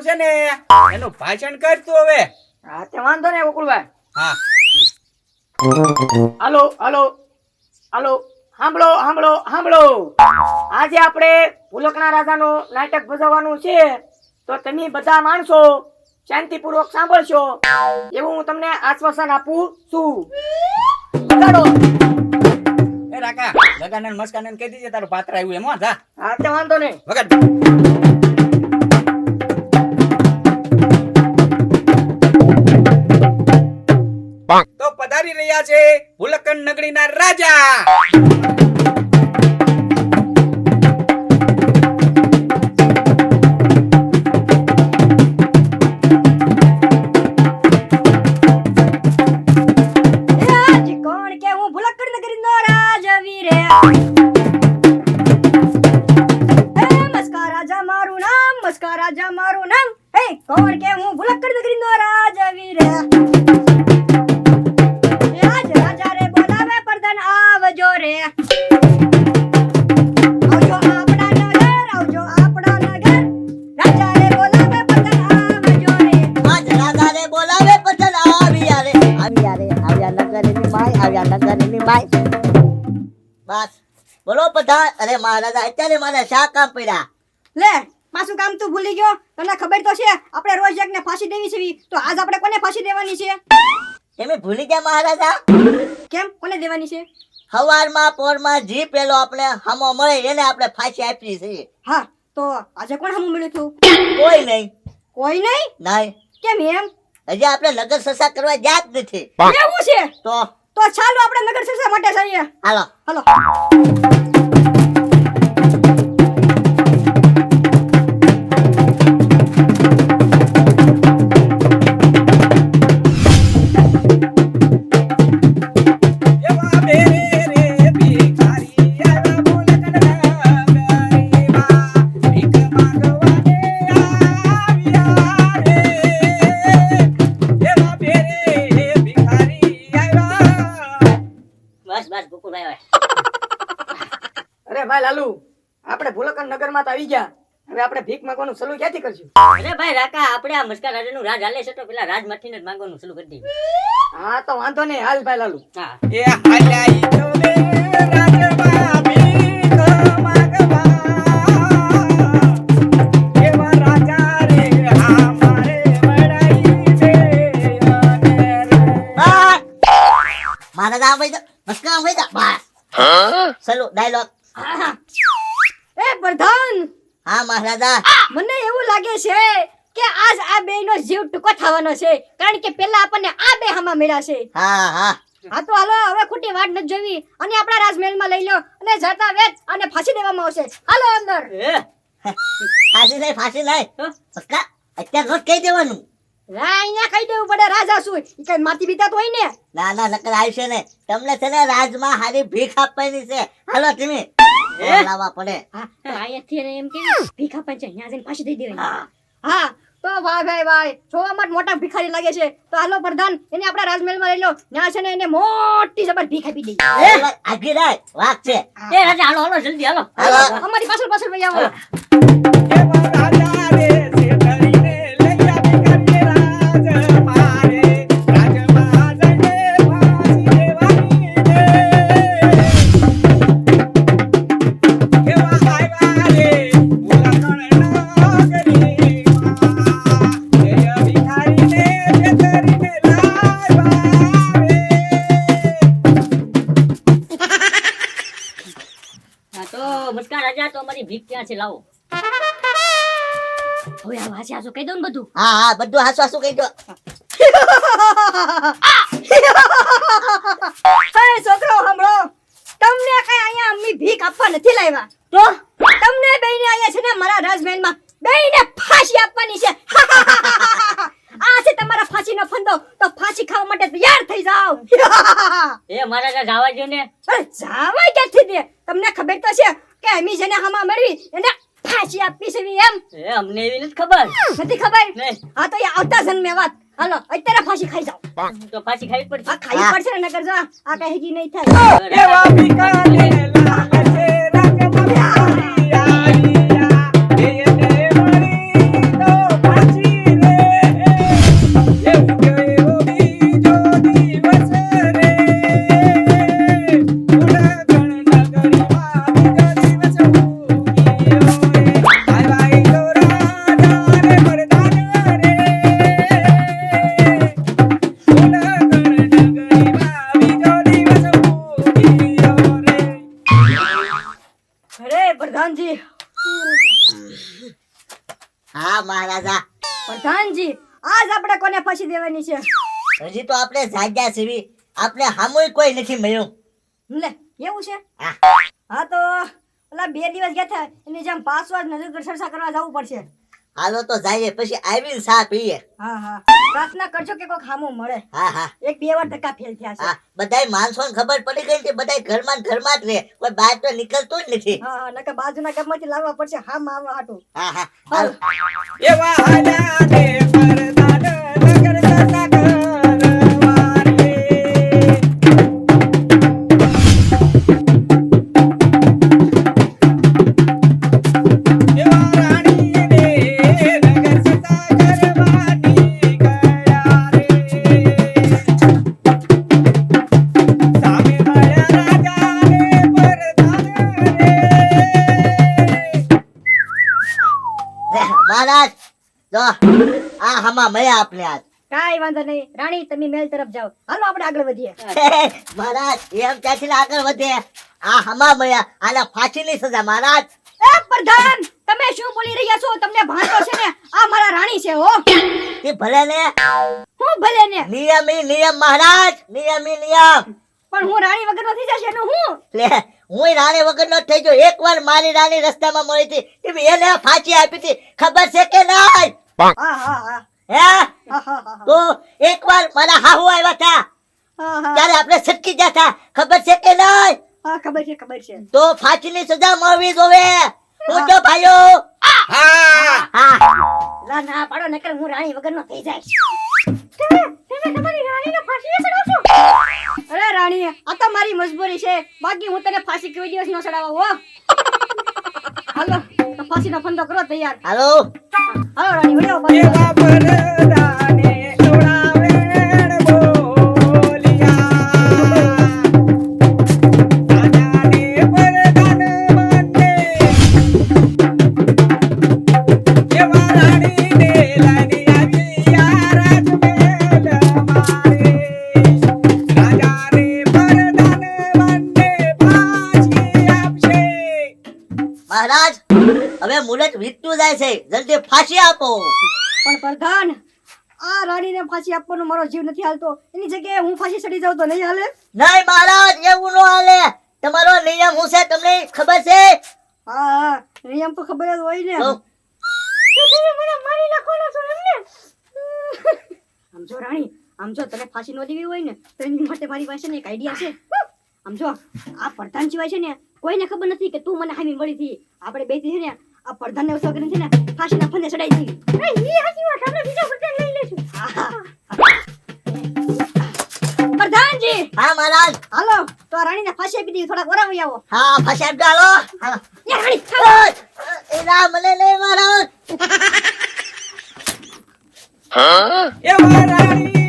છે ને એનું ભાષણ કરતું હવે. હા તે વાંધો નહીં ગોકુળભાઈ. હા હાલો હાલો હાલો, સાંભળો સાંભળો સાંભળો. આજે આપણે ભૂલકણા રાજાનું નાટક ભજવવાનું છે, તો તમે બધા માણસો શાંતિપૂર્વક સાંભળશો એવું હું તમને આશ્વાસન આપું છું. બગાડો. એ રાકા લગાનન મસ્કાનન કહી દીજે તારું પાત્ર આવ્યું એમ. હો જા. હા તે વાંધો નહીં. વગર તો પધારી રહ્યા છે ભૂલકણ નગરીના રાજા. રાજા મારું નામ. હે કોણ કે હું ભૂલકણ નગરીનો રાજવીર. આજ રાજા રે બોલાવે પ્રધાન આવજો રે. આવજો આપણા નગર, આવજો આપણા નગર. રાજા રે બોલાવે પ્રધાન આવજો રે. આજ રાજા રે બોલાવે પ્રધાન આવ્યા રે. આવ્યા નગરની માય, આવ્યા નગરની માય. બસ બોલો પ્રધાન. અરે મહારાજા અત્યારે મારા શા કામ પડ્યા? લે પાછું કામ તું ભૂલી ગયો. તને ખબર તો છે આપણે રોજ એકને ફાંસી દેવી છે, તો આજ આપણે કોને ફાંસી દેવાની છે? તમે ભૂલી ગયા મહારાજા? કેમ કોને દેવાની છે? હવારમાં પોરમાં જી પેલો આપણે હમો મળે એને આપણે ફાંસી આપી છે. હા તો આજે કોણ હમું મળ્યું તું? કોઈ નહીં. કોઈ નહીં? નહીં. કેમ એમ? હજી આપણે નગર સસા કરવા ગયા જ નથી. એવું છે? તો ચાલો આપણે નગર સસા માટે જઈએ. હાલો હાલો. અરે ભાઈ લાલુ, આપણે ભૂલકણ નગરમાં તો આવી ગયા. હવે આપણે ભીખ માંગવાનું શરૂ ક્યાંથી કરશું? અરે ભાઈ રાકા, આપણે આ મસ્કા રાજાનું રાજ હાલે છે તો પેલા રાજ માથીને જ માંગવાનું શરૂ કરી દઈએ. હા તો વાંધો નહીં. હાલ ભાઈ લાલુ. હા એ હાલ્યા ઈ તો રે રાજમાં ભીખ માંગવા. એવા રાજા રે અમારે વડાઈ દે મહારાજા આમ ભાઈ મસ્કા આમ ભાઈ બસ ચલો ડાયલોગ. એ પ્રધાન, હા મહારાજા. મને એવું લાગે છે કે આજ આ બેયનો જીવ ટૂંકો થવાનો છે, કારણ કે પેલા આપણને આ બે હામાં મળ્યા છે. હા હા હા તો હાલો, હવે ખોટી વાટ નથી જોવી અને આપણા રાજમહેલમાં લઈ લો અને જતા વેચ અને ફાંસી દેવામાં આવશે. હાલો અંદર. ફાંસી નહીં, ફાંસી નહીં. મસ્કા અત્યારે રોજ કહી દેવાનું. અહીંયા કહી દેવું પડે, રાજા શું ઈ કઈ માતી બીતા તો હોય ને. ના ના નકર આવશે ને. તમને છે ને રાજમાં હારી ભીખ આપવાની છે. હાલો તમે લાવવા પડે. હા તો અહીંયાથી એને એમ કે ભીખ આપવાની છે, અહીંયા જઈને ફાંસી દઈ દેવાની. હા તો ભાઈ ભાઈ જોવા માટે મોટા ભિખારી લાગે છે, તો હાલો પ્રધાન એને આપણા રાજમહેલમાં લઈ લો. ત્યાં છે ને એને મોટી જબર ભીખ આપી દઈ. આગી રાય વાક છે. એ રાજા હાલો હાલો જલ્દી હાલો. અમારી પાછળ પાછળ ભાઈ આવો. એવા રાજા રે છે ધરીને લઈ આવી કરીએ રાજ મારે. રાજમાં જઈને ફાંસી દેવાની છે. એવા આવ્યા રે ભૂલકણ નગરીમાં. એ ભિખારીને જે ધરીને લાવ્યા રે. હા તો મસ્કા રાજા, તો અમારી ભીખ ક્યાં છે લાવો. હવે આ વાસી આસો કહી દઉં ને બધું. હા હા બધું હાસુ હાસુ કહી દો. હે છોકરો સાંભળો, તમને કઈ અહીંયા અમ્મી ભીખ આપવા નથી લાવ્યા, તો તમને બેયને અહીંયા છે ને મારા રાજમહેલમાં બેયને ફાંસી આપવાની છે. આ છે તમારા ફાંસીનો ફંદો, તો ફાંસી ખાવા માટે તૈયાર થઈ જાઓ. એ મહારાજા જાવા દો ને. જાવા ક્યાંથી દે? તમને ખબર તો છે કે અમી જેને હામાં મેળવી એને ફાંસી આપી છે એમ. એ અમને એવી નથી ખબર. નથી ખબર? નહીં. હા તો એ આવતા જન્મે વાત. હાલો અત્યારે ફાંસી ખાઈ જાઓ. તો પાછી ખાવી પડશે. આ ખાઈ પડશે ને, નકર જો આ કઈ હેગી નહીં થાય. એવા ભિખારી લાગે રાજમાં ભિખારી આવ્યા. એને મળી તો ફાંસી કરવાની છે. હજી તો આપણે જાગ્યા છીએ, આપણે હામુય કોઈ નથી મળ્યું. લે એવું છે? હા. હા તો ઓલા 2 દિવસ ગયા હતા એની જેમ પાછો જ નજર સરસા કરવા જવું પડશે. હાલો તો જઈએ, પછી આવીને ચા પીએ. હા હા પ્રાર્થના કરજો કે કોઈક હામું મળે. હા હા 1-2 વાર ધક્કા ફેલ થયા છે. હા, બધાય માણસોને ખબર પડી ગઈ કે બધાય ઘરમાં ને ઘરમાં જ રહે, કોઈ બહાર તો નીકળતું જ નથી. હા હા નકર બાજુના ગામમાંથી લાવવા પડશે હામ આવવા હાટું. હા હા હાલો. એવા આજાને પરદાન નગર સતા કરવાને. એવા રાણીને નગર સતા કરવાની ગયા રે. સામે મળ્યા રાજાને પરદાન રે. મહારાજ જો આ હમા મળ્યા આપણે આજ. કાંઈ વાંધો નહીં રાણી તમે મેલ તરફ જાઓ. હાલો આપણે આગળ વધીએ. મહારાજ એમ ક્યાંથી આગળ વધે, આ હમા મળ્યા, આના ફાંસીની સજા. મહારાજ એ પ્રધાન તમે શું બોલી રહ્યા છો? તમને ભાન તો છે ને આ મારા રાણી છે હો. તે ભલે ને, હું ભલે ને નિયમી નિયમ મહારાજ, નિયમી નિયમ. પણ હું રાણી વગર નથી જશે એનું હું. લે હું રાણી વગર નો થઈ ગયો. એકવાર મારી રાણી રસ્તામાં મળી હતી, એને ફાંસી આપી હતી, ખબર છે કે નહીં? હા હા હા હે હા હા હા તો એકવાર મારા હાહુ આવ્યા હતા, હા હા ત્યારે આપણે છટકી ગયા હતા, ખબર છે કે નહીં? હા ખબર છે ખબર છે. તો ફાંસીની સજા મળવી જોવે. હું તો ભાઈઓ હા હા લા ના પાડો નકર હું રાણી વગર નો થઈ જાય. તમે તમારી રાણીને ફાંસીએ ચડાવશો? અરે રાણી આ તો મારી મજબૂરી છે, બાકી હું તને ફાંસી કોઈ દિવસ ન ચડાવું હો. હાલો તો ફાંસીનો ફંદો કરો તૈયાર. હાલો. હાલો રાણી વળ્યો બાજુ. એવા પરદાને ઉડાવેણ બોલિયા. રાજાને પરદાન માને. એવા રાણીને લઈને આવ્યા રાજમહેલ મારે. રાજાને પરદાન માને ફાંસી આપશે. મહારાજ હવે મુલત વીતતું જાય છે, જલ્દી ફાંસી આપો. પણ પ્રધાન આ રાણીને ફાંસી આપવાનો મારો જીવ નથી હાલતો. એની જગ્યાએ હું ફાંસી ચડી જાઉં તો નહીં હાલે? નહીં મહારાજ, એવું ન હાલે. તમારો નિયમ શું છે તમને ખબર છે? હા હા નિયમ તો ખબર જ હોય ને. તો તમે મને મારી નાખવાના છો એમને? આમ જો રાણી આમ જો તને ફાંસી ન દેવી હોય ને તો એની માટે મારી પાસે ને એક આઈડિયા છે. આમ જો આ પ્રધાન સિવાય છે ને કોઈને ખબર નથી કે તું મને હામી મળી હતી. આપણે બે થી છે ને આ પ્રધાનને ઉસવા કરીને છે ને ફાંસીના ફંદે ચડાઈ દીધી. ઈ હાચી વાત, આપણે બીજો પ્રધાન લઈ લેશું. પ્રધાનજી હા મહારાજ. હાલો તો આ રાણીને ફાંસી આપી દીધી. થોડાક વરાવી આવો. હા ફાંસી આપજો. હાલો. હા. એ રાણી એલા મને નહીં મહારાજ. એવા રાણી